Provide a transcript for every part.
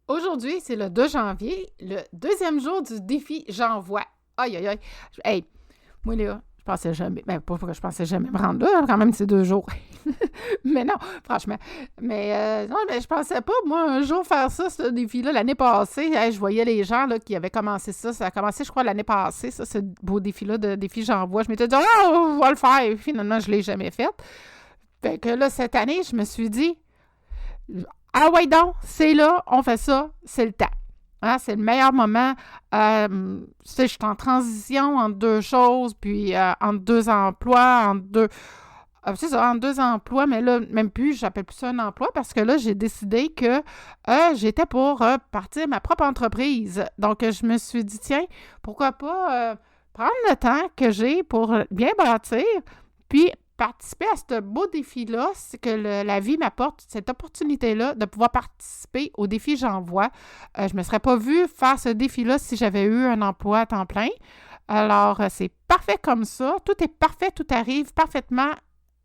Aujourd'hui, c'est le 2 janvier, le deuxième jour du défi J'envoie. Aïe, aïe, aïe. Hey, moi, là, je pensais jamais, pas que je pensais jamais me rendre là, quand même, c'est 2 jours. Mais non, franchement. Non, mais je pensais pas, moi, un jour faire ça, ce défi-là, l'année passée. Hey, je voyais les gens là, qui avaient commencé ça. Ça a commencé, je crois, l'année passée, ça, ce beau défi-là de défi J'envoie. Je m'étais dit, on va le faire. Et finalement, je l'ai jamais fait. Fait que là, cette année, je me suis dit, ah ouais donc, c'est là, on fait ça, c'est le temps. Hein, c'est le meilleur moment. Tu sais, je suis en transition entre deux choses, puis entre deux emplois, c'est ça, entre deux emplois, mais là, même plus, j'appelle plus ça un emploi parce que là, j'ai décidé que j'étais pour partir ma propre entreprise. Donc, je me suis dit, tiens, pourquoi pas prendre le temps que j'ai pour bien bâtir, puis participer à ce beau défi-là, c'est que la vie m'apporte cette opportunité-là de pouvoir participer au défi J'envoie. Je ne me serais pas vue faire ce défi-là si j'avais eu un emploi à temps plein. Alors, c'est parfait comme ça. Tout est parfait, tout arrive parfaitement.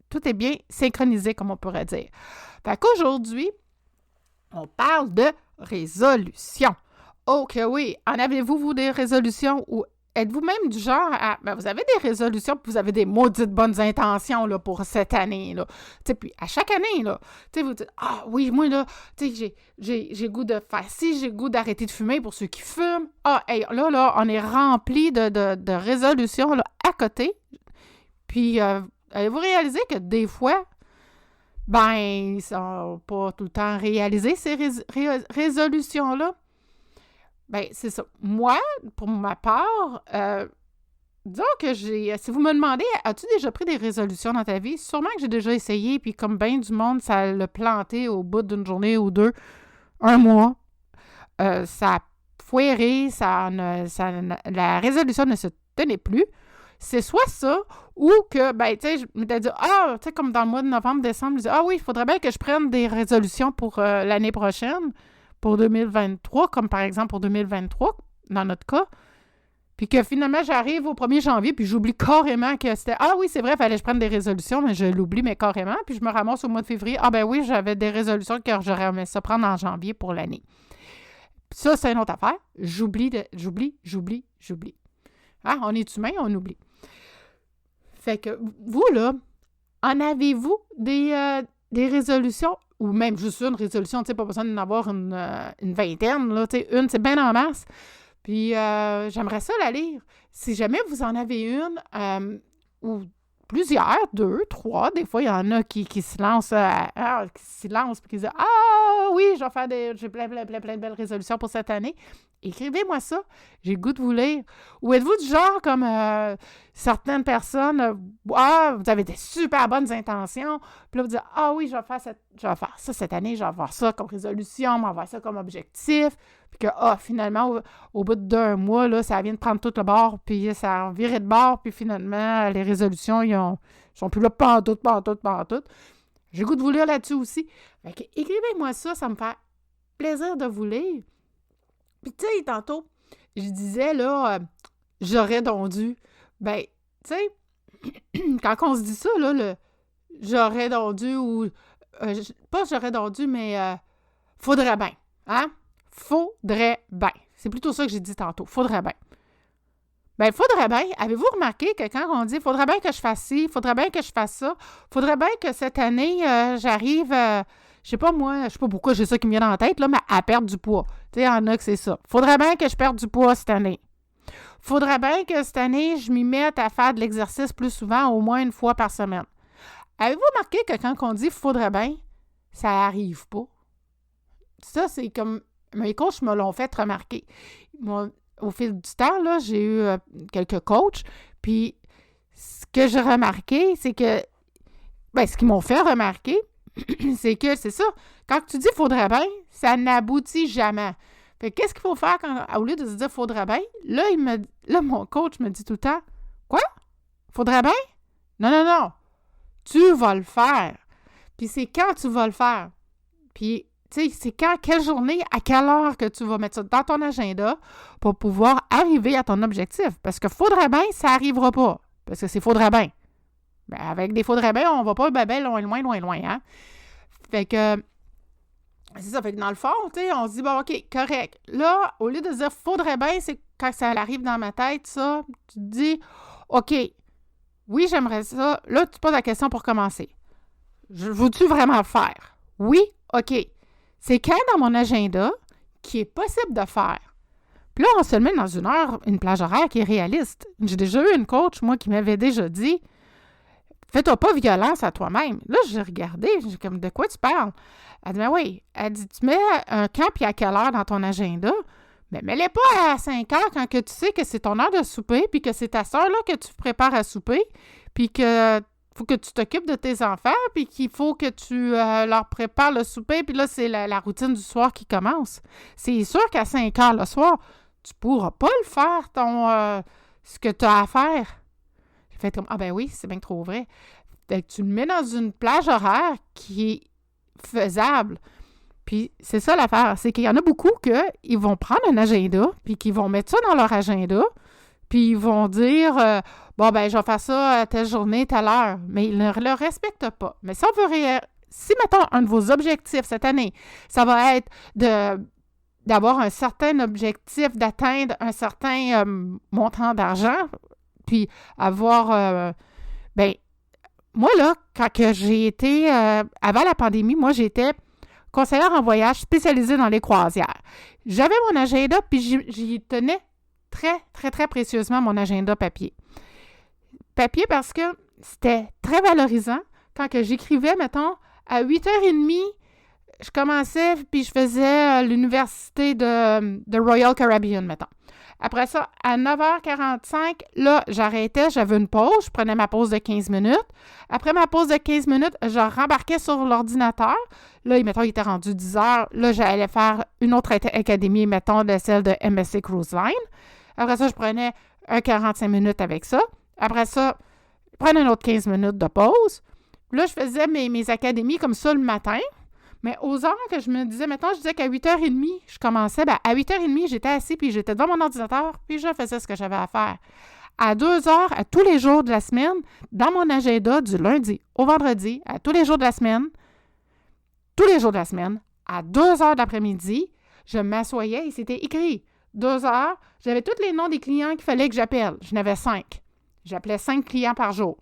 Tout est bien synchronisé, comme on pourrait dire. Fait qu'aujourd'hui, on parle de résolution. OK, oui. En avez-vous, vous, des résolutions ou êtes-vous même du genre à... vous avez des résolutions puis vous avez des maudites bonnes intentions là, pour cette année, là. Puis à chaque année, là, vous dites, ah oui, moi, là, j'ai goût de faire ci, j'ai goût d'arrêter de fumer pour ceux qui fument. Ah, hey, là, on est rempli de résolutions là, à côté. Puis, avez-vous réalisé que des fois, ils ne sont pas tout le temps réalisés, ces résolutions-là? C'est ça. Moi, pour ma part, disons que si vous me demandez, as-tu déjà pris des résolutions dans ta vie? Sûrement que j'ai déjà essayé, puis comme bien du monde, ça l'a planté au bout d'une journée ou deux, un mois. Ça a foiré, la résolution ne se tenait plus. C'est soit ça, ou que, je m'étais dit, comme dans le mois de novembre, décembre, je me disais, oui, il faudrait bien que je prenne des résolutions pour l'année prochaine, pour 2023, comme par exemple pour 2023, dans notre cas. Puis que finalement, j'arrive au 1er janvier, puis j'oublie carrément que c'était, oui, c'est vrai, il fallait que je prenne des résolutions, mais je l'oublie, mais carrément. Puis je me ramasse au mois de février, oui, j'avais des résolutions que j'aurais aimé ça prendre en janvier pour l'année. Ça, c'est une autre affaire. J'oublie. On est humain, on oublie. Fait que vous, là, en avez-vous des résolutions, ou même juste une résolution, tu sais, pas besoin d'en avoir une vingtaine, là, tu sais, une, c'est bien en masse. Puis, j'aimerais ça la lire. Si jamais vous en avez une, ou plusieurs, 2, 3, des fois, il y en a qui se lancent, puis qui disent « Ah oui, j'ai plein de belles résolutions pour cette année. » Écrivez-moi ça. J'ai le goût de vous lire. Ou êtes-vous du genre comme certaines personnes, vous avez des super bonnes intentions, puis là, vous dites, oui, je vais faire ça cette année, je vais avoir ça comme résolution, je vais avoir ça comme objectif, puis que, finalement, au bout d'un mois, là, ça vient de prendre tout le bord, puis ça a viré de bord, puis finalement, les résolutions, ils sont plus là, pantoute. J'ai le goût de vous lire là-dessus aussi. Fait que, écrivez-moi ça, ça me fait plaisir de vous lire. Puis, tu sais, tantôt, je disais, là, j'aurais donc dû. Tu sais, quand on se dit ça, là, j'aurais donc dû, ou. Pas j'aurais donc dû, mais faudrait bien. Hein? Faudrait bien. C'est plutôt ça que j'ai dit tantôt. Faudrait bien. Faudrait bien. Avez-vous remarqué que quand on dit faudrait bien que je fasse ci, faudrait bien que je fasse ça, faudrait bien que cette année, j'arrive. Je sais pas moi, je sais pas pourquoi j'ai ça qui me vient dans la tête, là, mais à perdre du poids. Tu sais, il y en a que c'est ça. Faudrait bien que je perde du poids cette année. Faudrait bien que cette année, je m'y mette à faire de l'exercice plus souvent, au moins une fois par semaine. Avez-vous remarqué que quand on dit faudrait bien, ça n'arrive pas? Ça, c'est comme... Mes coachs me l'ont fait remarquer. Au fil du temps, là, j'ai eu quelques coachs, puis ce que j'ai remarqué, c'est que... ce qu'ils m'ont fait remarquer, c'est que, c'est ça, quand tu dis « faudrait bien », ça n'aboutit jamais. Fait qu'est-ce qu'il faut faire au lieu de se dire « faudrait bien », là, mon coach me dit tout le temps « Quoi? Faudrait bien? » Non. Tu vas le faire. Puis c'est quand tu vas le faire. Puis, tu sais, c'est quelle journée, à quelle heure que tu vas mettre ça dans ton agenda pour pouvoir arriver à ton objectif. Parce que « faudrait bien », ça n'arrivera pas. Parce que c'est « faudrait bien ». Avec des faudrait bien, on va pas loin, hein? Fait que C'est ça, fait que dans le fond, tu sais, on se dit, bon, OK, correct. Là, au lieu de dire, faudrait bien, c'est quand ça arrive dans ma tête, ça, tu te dis, OK, oui, j'aimerais ça. Là, tu te poses la question pour commencer. Veux-tu vraiment le faire? Oui, OK. C'est quand dans mon agenda qui est possible de faire? Puis là, on se le met dans une plage horaire qui est réaliste. J'ai déjà eu une coach, moi, qui m'avait déjà dit, fais-toi pas violence à toi-même. Là, j'ai regardé, j'ai comme, de quoi tu parles? Elle dit, ben oui. Elle dit, tu mets un camp puis à quelle heure dans ton agenda? Mais mets-les pas à 5 heures quand que tu sais que c'est ton heure de souper puis que c'est ta soeur là que tu prépares à souper puis que faut que tu t'occupes de tes enfants puis qu'il faut que tu leur prépares le souper puis là, c'est la routine du soir qui commence. C'est sûr qu'à 5 heures le soir, tu pourras pas le faire, ce que tu as à faire. J'ai fait comme, ah ben oui, c'est bien trop vrai. Fait que tu le mets dans une plage horaire qui est faisable. Puis c'est ça l'affaire, c'est qu'il y en a beaucoup qu'ils vont prendre un agenda, puis qu'ils vont mettre ça dans leur agenda, puis ils vont dire bon, ben je vais faire ça à telle journée, telle heure. Mais ils ne le respectent pas. Mais si on veut si, mettons, un de vos objectifs cette année, ça va être d'avoir un certain objectif, d'atteindre un certain montant d'argent, puis avoir ben moi, là, quand que j'ai été, avant la pandémie, moi, j'étais conseillère en voyage spécialisée dans les croisières. J'avais mon agenda, puis j'y tenais très, très, très précieusement mon agenda papier. Papier parce que c'était très valorisant. Quand que j'écrivais, mettons, à 8h30, je commençais, puis je faisais l'université de Royal Caribbean, mettons. Après ça, à 9h45, là, j'arrêtais, j'avais une pause, je prenais ma pause de 15 minutes. Après ma pause de 15 minutes, je rembarquais sur l'ordinateur. Là, mettons, il était rendu 10h. Là, j'allais faire une autre académie, mettons, de celle de MSC Cruise Line. Après ça, je prenais un 45 minutes avec ça. Après ça, je prenais une autre 15 minutes de pause. Là, je faisais mes académies comme ça le matin. Mais aux heures que je me disais, mettons, je disais qu'à 8h30, je commençais, bien, à 8h30, j'étais assis, puis j'étais devant mon ordinateur, puis je faisais ce que j'avais à faire. À 2h, à tous les jours de la semaine, dans mon agenda, du lundi au vendredi, à tous les jours de la semaine, à 2h de l'après-midi, je m'assoyais et c'était écrit. 2h, j'avais tous les noms des clients qu'il fallait que j'appelle. J'en avais 5. J'appelais 5 clients par jour.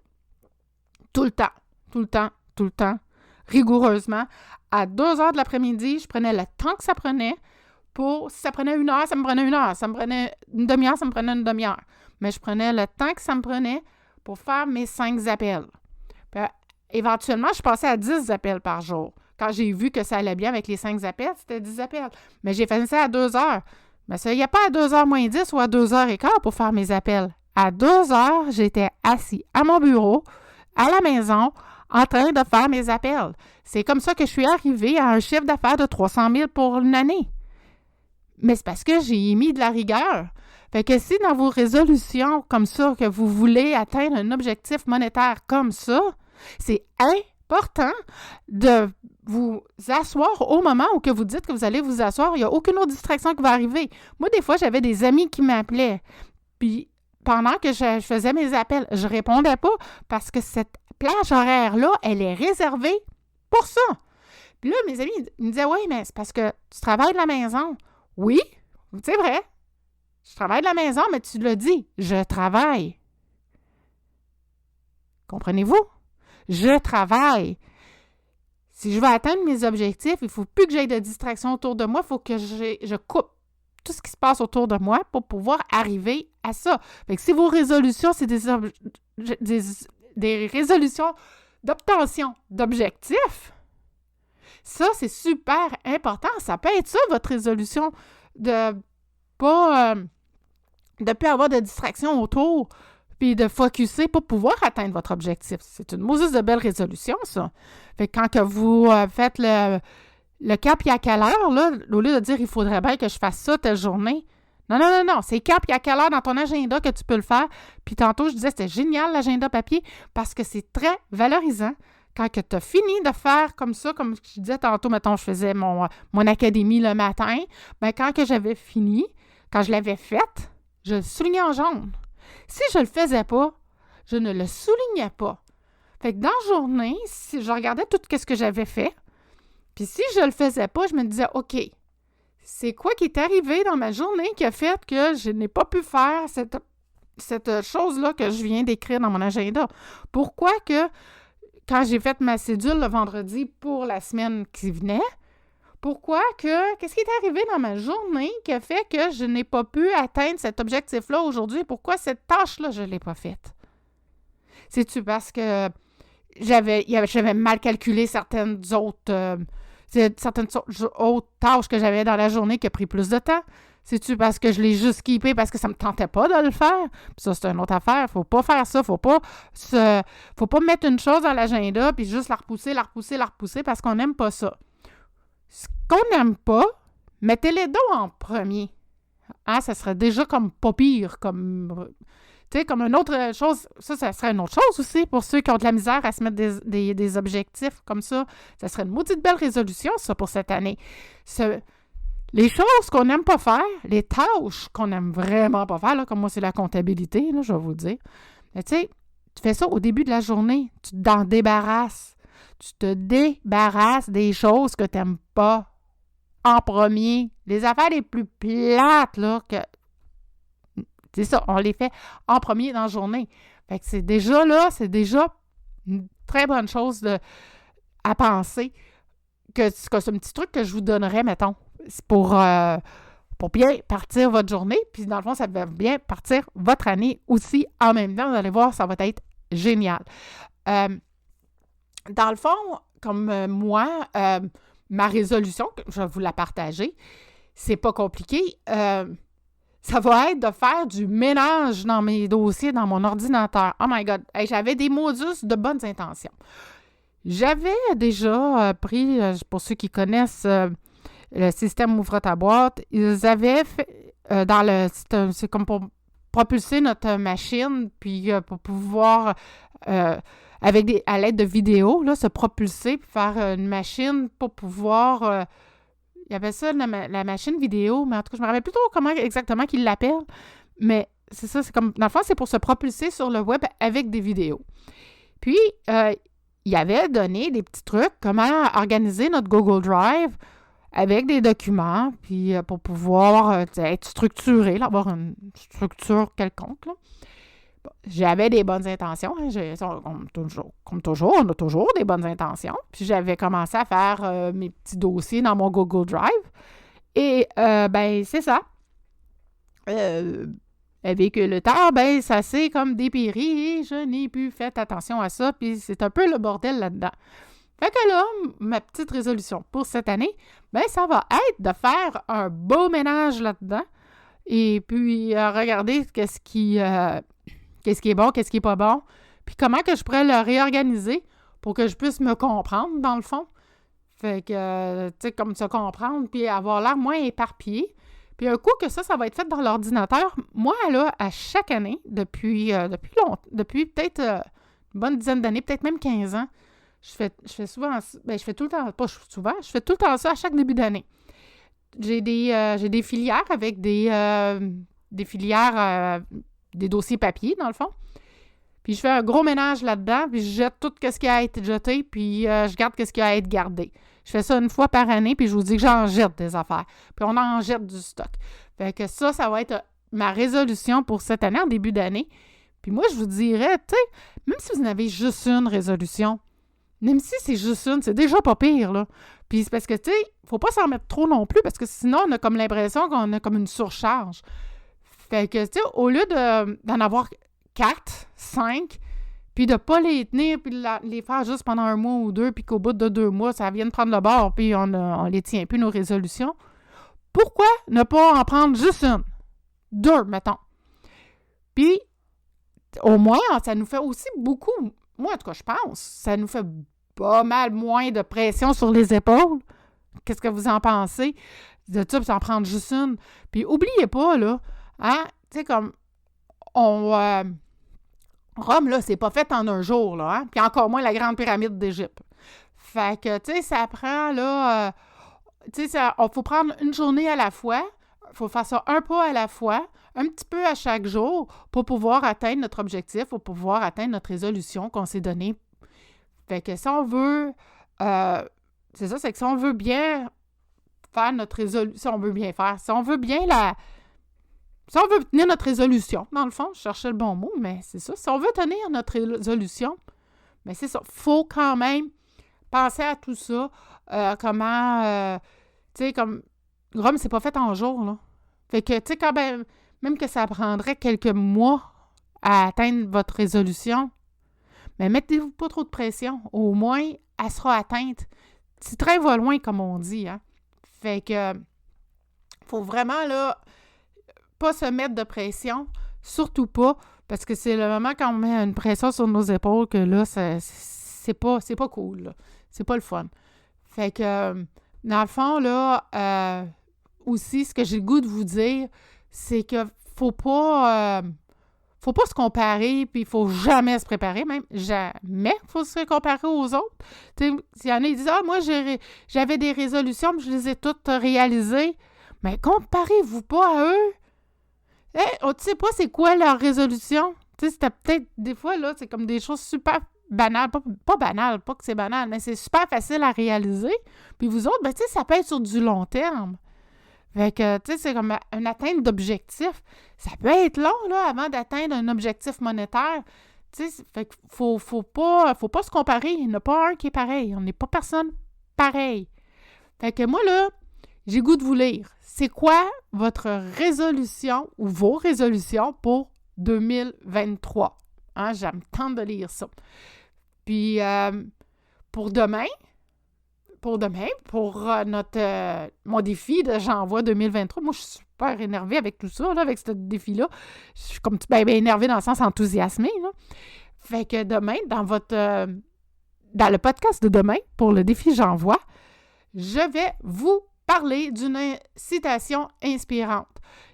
Tout le temps, rigoureusement. À 2h de l'après-midi, je prenais le temps que ça prenait si ça prenait 1 heure, ça me prenait 1 heure. Ça me prenait une demi-heure, ça me prenait une demi-heure. Mais je prenais le temps que ça me prenait pour faire mes 5 appels. Puis, éventuellement, je passais à 10 appels par jour. Quand j'ai vu que ça allait bien avec les 5 appels, c'était 10 appels. Mais j'ai fait ça à 2 heures. Mais ça, il n'y a pas à 2h moins 10 ou à 2h15 pour faire mes appels. À 2 heures, j'étais assis à mon bureau, à la maison, en train de faire mes appels. C'est comme ça que je suis arrivée à un chiffre d'affaires de 300 000 pour une année. Mais c'est parce que j'ai mis de la rigueur. Fait que si dans vos résolutions comme ça, que vous voulez atteindre un objectif monétaire comme ça, c'est important de vous asseoir au moment où que vous dites que vous allez vous asseoir. Il n'y a aucune autre distraction qui va arriver. Moi, des fois, j'avais des amis qui m'appelaient. Puis, pendant que je faisais mes appels, je ne répondais pas parce que cette plage horaire-là, elle est réservée pour ça. Puis là, mes amis ils me disaient, oui, mais c'est parce que tu travailles de la maison. Oui, c'est vrai. Je travaille de la maison, mais tu l'as dit, je travaille. Comprenez-vous? Je travaille. Si je veux atteindre mes objectifs, il ne faut plus que j'aie de distractions autour de moi. Il faut que je coupe tout ce qui se passe autour de moi pour pouvoir arriver à ça. Fait que si vos résolutions, c'est des résolutions d'obtention d'objectifs, ça, c'est super important. Ça peut être ça, votre résolution, de pas de plus avoir de distractions autour, puis de focusser pour pouvoir atteindre votre objectif. C'est une mousse de belle résolution, ça. Fait que quand que vous faites le cap, puis à quelle heure, là, au lieu de dire « il faudrait bien que je fasse ça telle journée », non, c'est quand puis à quelle heure dans ton agenda que tu peux le faire. Puis tantôt, je disais, c'était génial l'agenda papier parce que c'est très valorisant. Quand tu as fini de faire comme ça, comme je disais tantôt, mettons, je faisais mon académie le matin, bien, quand que j'avais fini, quand je l'avais faite, je le soulignais en jaune. Si je ne le faisais pas, je ne le soulignais pas. Fait que dans la journée, si je regardais tout ce que j'avais fait, Puis si je le faisais pas, je me disais, OK, c'est quoi qui est arrivé dans ma journée qui a fait que je n'ai pas pu faire cette chose-là que je viens d'écrire dans mon agenda? Pourquoi que quand j'ai fait ma cédule le vendredi pour la semaine qui venait, qu'est-ce qui est arrivé dans ma journée qui a fait que je n'ai pas pu atteindre cet objectif-là aujourd'hui? Pourquoi cette tâche-là, je ne l'ai pas faite? C'est-tu parce que j'avais mal calculé certaines autres tâches que j'avais dans la journée qui a pris plus de temps? C'est-tu parce que je l'ai juste skippé parce que ça ne me tentait pas de le faire? Puis ça, c'est une autre affaire. Faut pas faire ça. Faut pas mettre une chose dans l'agenda puis juste la repousser parce qu'on n'aime pas ça. Ce qu'on n'aime pas, mettez les dos en premier. Hein, ça serait déjà comme pas pire, comme une autre chose. Ça serait une autre chose aussi pour ceux qui ont de la misère à se mettre des objectifs comme ça. Ça serait une maudite belle résolution, ça, pour cette année. Les choses qu'on n'aime pas faire, les tâches qu'on n'aime vraiment pas faire, là, comme moi, c'est la comptabilité, là, je vais vous le dire. Mais tu sais, tu fais ça au début de la journée, tu t'en débarrasses. Tu te débarrasses des choses que tu n'aimes pas en premier. Les affaires les plus plates, là, c'est ça, on les fait en premier dans la journée. Fait que c'est déjà une très bonne chose à penser. Que c'est un petit truc que je vous donnerais, mettons, pour bien partir votre journée. Puis dans le fond, ça va bien partir votre année aussi en même temps. Vous allez voir, ça va être génial. Dans le fond, comme moi, ma résolution, je vais vous la partager, c'est pas compliqué. Ça va être de faire du ménage dans mes dossiers, dans mon ordinateur. Oh my God! Hey, j'avais des modus de bonnes intentions. J'avais déjà pris, pour ceux qui connaissent le système Ouvre ta boîte, ils avaient fait c'est comme pour propulser notre machine, puis pour pouvoir, à l'aide de vidéos, là, se propulser, puis faire une machine pour pouvoir... il y avait ça, la machine vidéo, mais en tout cas, je me rappelle plus trop comment exactement qu'ils l'appellent, mais c'est ça, c'est comme... Dans le fond, c'est pour se propulser sur le web avec des vidéos. Puis, il avait donné des petits trucs, comment organiser notre Google Drive avec des documents, puis pour pouvoir être structuré, là, avoir une structure quelconque. Là. Bon, j'avais des bonnes intentions. Hein, comme toujours, on a toujours des bonnes intentions. Puis j'avais commencé à faire mes petits dossiers dans mon Google Drive. Et, c'est ça. Avec le temps, ça s'est comme dépéri et je n'ai plus fait attention à ça. Puis c'est un peu le bordel là-dedans. Fait que là, ma petite résolution pour cette année, ça va être de faire un beau ménage là-dedans et puis regarder qu'est-ce qui est bon, qu'est-ce qui est pas bon, puis comment que je pourrais le réorganiser pour que je puisse me comprendre, dans le fond. Fait que, tu sais, comme se comprendre, puis avoir l'air moins éparpillé. Puis un coup que ça va être fait dans l'ordinateur, moi, là, à chaque année, depuis peut-être une bonne dizaine d'années, peut-être même 15 ans, je fais souvent, je fais tout le temps, pas souvent, je fais tout le temps ça à chaque début d'année. J'ai des filières avec des filières, des dossiers papier, dans le fond. Puis je fais un gros ménage là-dedans, puis je jette tout ce qui a été jeté, puis je garde ce qui a été gardé. Je fais ça une fois par année, puis je vous dis que j'en jette des affaires. Puis on en jette du stock. Fait que ça va être ma résolution pour cette année, en début d'année. Puis moi, je vous dirais, tu sais, même si vous en avez juste une résolution, même si c'est juste une, c'est déjà pas pire, là. Puis c'est parce que, tu sais, faut pas s'en mettre trop non plus, parce que sinon, on a comme l'impression qu'on a comme une surcharge. Fait que, tu sais, au lieu d'en avoir 4, 5, puis de pas les tenir, puis de les faire juste pendant un mois ou deux, puis qu'au bout de 2 mois, ça vienne prendre le bord, puis on les tient plus, nos résolutions, pourquoi ne pas en prendre juste une? 2, mettons. Puis, au moins, ça nous fait aussi beaucoup... Moi, en tout cas, je pense, ça nous fait pas mal moins de pression sur les épaules. Qu'est-ce que vous en pensez? De ça, puis en prendre juste une. Puis, oubliez pas, là, hein, tu sais, comme, Rome, là, c'est pas fait en un jour, là, hein? Puis encore moins la grande pyramide d'Égypte. Fait que, tu sais, ça prend, là, tu sais, il faut prendre une journée à la fois. Il faut faire ça un pas à la fois, un petit peu à chaque jour pour pouvoir atteindre notre objectif, pour pouvoir atteindre notre résolution qu'on s'est donnée. Fait que si on veut c'est ça, c'est que si on veut bien faire notre résolution, si on veut bien faire, si on veut bien si on veut tenir notre résolution, dans le fond, je cherchais le bon mot, mais c'est ça. Si on veut tenir notre résolution, mais c'est ça. Il faut quand même penser à tout ça. Comment, tu sais, comme Rome, c'est pas fait en jour, là. Fait que, tu sais, quand même que ça prendrait quelques mois à atteindre votre résolution, mais mettez-vous pas trop de pression. Au moins, elle sera atteinte. Si le train va loin, comme on dit, hein. Fait que, faut vraiment, là, pas se mettre de pression, surtout pas, parce que c'est le moment quand on met une pression sur nos épaules que là, c'est pas cool, là. C'est pas le fun. Fait que, dans le fond, là, aussi, ce que j'ai le goût de vous dire, c'est que faut pas se comparer, puis il faut jamais se préparer, même jamais faut se comparer aux autres. Tu sais, s'il y en a qui disent « Ah, moi, j'avais des résolutions, mais je les ai toutes réalisées. » Mais comparez-vous pas à eux. Tu sais pas c'est quoi leur résolution. Tu sais, c'était peut-être, des fois, là, c'est comme des choses super banales. Pas banales, pas que c'est banal, mais c'est super facile à réaliser. Puis vous autres, ben, tu sais, ça peut être sur du long terme. Fait que, tu sais, c'est comme une atteinte d'objectif. Ça peut être long, là, avant d'atteindre un objectif monétaire. Tu sais, fait qu'il faut pas se comparer. Il n'y en a pas un qui est pareil. On n'est pas personne pareil. Fait que moi, là, j'ai goût de vous lire. C'est quoi votre résolution ou vos résolutions pour 2023? Hein, j'aime tant de lire ça. Puis, pour demain, mon défi de J'envoie 2023, moi, je suis super énervée avec tout ça, là, avec ce défi-là. Je suis comme bien énervée dans le sens enthousiasmée, là. Fait que demain, dans le podcast de demain, pour le défi J'envoie, je vais vous parler d'une citation inspirante.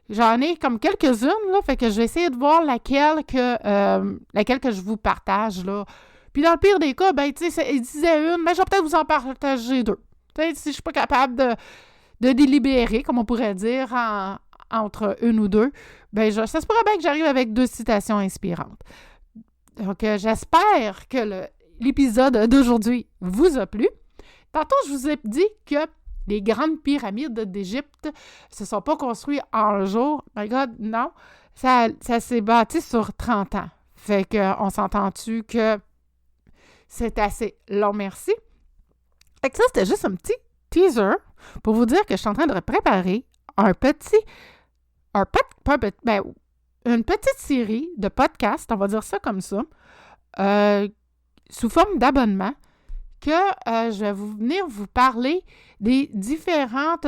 J'en ai comme quelques-unes, là, fait que je vais essayer de voir laquelle que je vous partage, là. Puis dans le pire des cas, ben, tu sais, il disait une, mais je vais peut-être vous en partager deux. Peut-être si je suis pas capable de délibérer, comme on pourrait dire, entre une ou deux, ben, ça se pourrait bien que j'arrive avec 2 citations inspirantes. Donc, j'espère que l'épisode d'aujourd'hui vous a plu. Tantôt, je vous ai dit que les grandes pyramides d'Égypte ne se sont pas construites en un jour. My God, non. Ça s'est bâti sur 30 ans. Fait qu'on s'entend-tu que c'est assez long, merci. Fait que ça, c'était juste un petit teaser pour vous dire que je suis en train de préparer une petite série de podcasts, on va dire ça comme ça, sous forme d'abonnement, que je vais venir vous parler des différentes...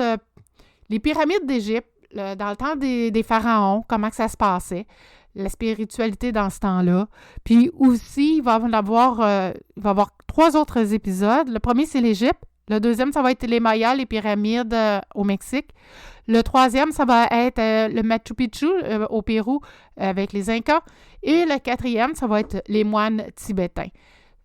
les pyramides d'Égypte, dans le temps des pharaons, comment que ça se passait, la spiritualité dans ce temps-là. Puis aussi, il va y avoir 3 autres épisodes. Le premier, c'est l'Égypte. Le deuxième, ça va être les Mayas, les pyramides au Mexique. Le troisième, ça va être le Machu Picchu au Pérou avec les Incas. Et le quatrième, ça va être les moines tibétains.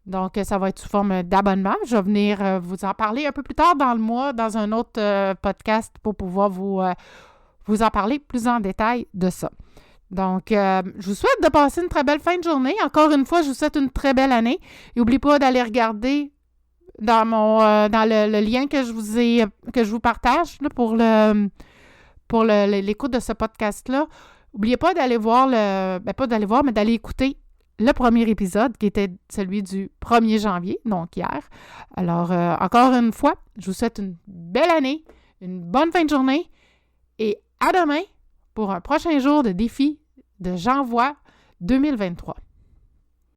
Donc, ça va être sous forme d'abonnement. Je vais venir vous en parler un peu plus tard dans le mois, dans un autre podcast pour pouvoir vous en parler plus en détail de ça. Donc, je vous souhaite de passer une très belle fin de journée. Encore une fois, je vous souhaite une très belle année. N'oubliez pas d'aller regarder dans le lien que je vous partage là, pour l'écoute de ce podcast-là. N'oubliez pas d'aller voir mais d'aller écouter le premier épisode qui était celui du 1er janvier, donc hier. Alors, encore une fois, je vous souhaite une belle année, une bonne fin de journée et à demain pour un prochain jour de défi de J'envoie 2023.